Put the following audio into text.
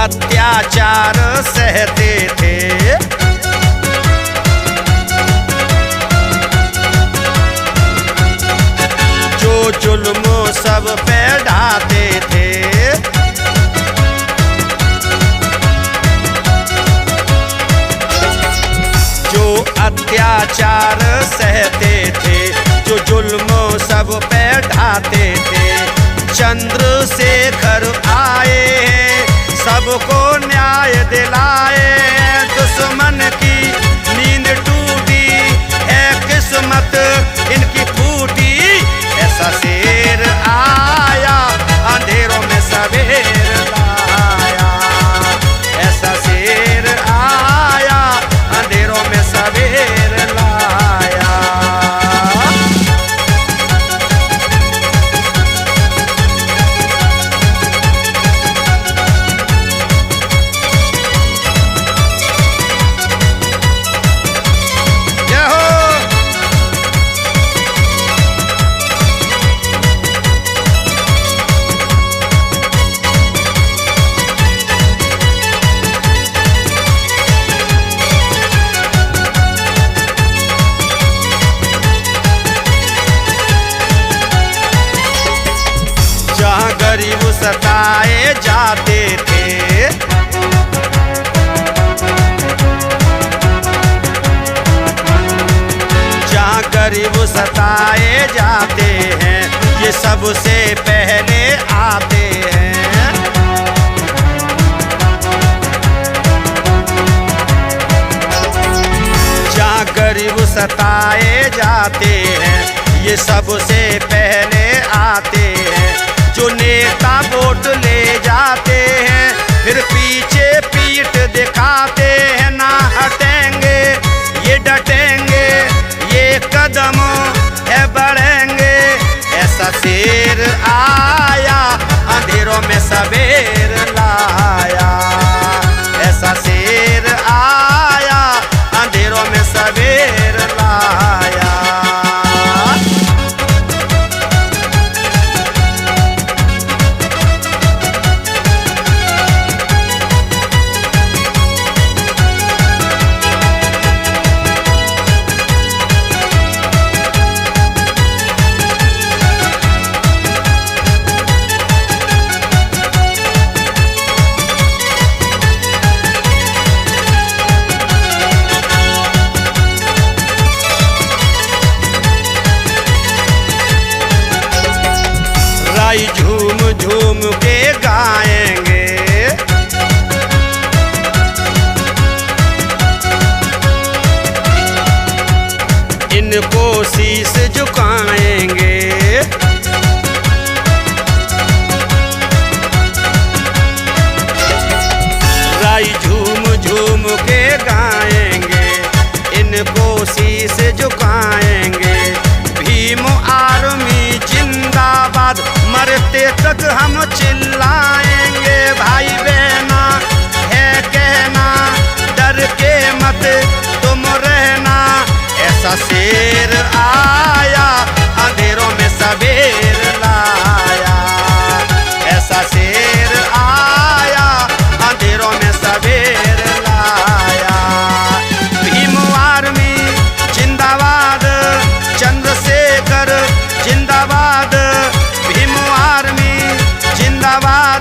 अत्याचार सहते थे। जो जुल्म सब पे ढाते थे। जो अत्याचार सहते थे, जो जुल्म सब पे ढाते थे। चंद्रशेखर आए सबको न्याय दिलाए। दुश्मन की नींद टूटी है, किस्मत इनकी फूटी। ऐसा शेर आया अंधेरों में सवेर लाया। ऐसा शेर आया अंधेरों में सवेर लाया। जहाँ गरीब सताए जाते थे, जहाँ गरीब सताए जाते हैं, ये सबसे पहले आते हैं। जहाँ गरीब सताए जाते हैं, ये सबसे पहले आते हैं। जो नेता वोट ले जाते हैं, फिर पीछे पीठ दिखाते हैं। ना हटेंगे ये डटेंगे, ये कदम है बढ़ेंगे। ऐसा शेर आया अंधेरों में सवेर लाया। ऐसा शेर आया अंधेरों में सवेर लाया। झूम झूम के गाएंगे, इनको शीश झुकाएंगे। राई झूम झूम के गाएंगे, इनको शीश झुकाएंगे। भीम आर्मी जिंदाबाद, मरते तक हम चिल्लाएंगे। भाई बहना है कहना, डर के मत तुम रहना। ऐसा शेर आया अंधेरों में सवेर लाया। ऐसा शेर आया अंधेरों में सवेर लाया। भीम आर्मी जिंदाबाद, चंद्रशेखर जिंदाबाद। भीम आर्मी जिंदाबाद।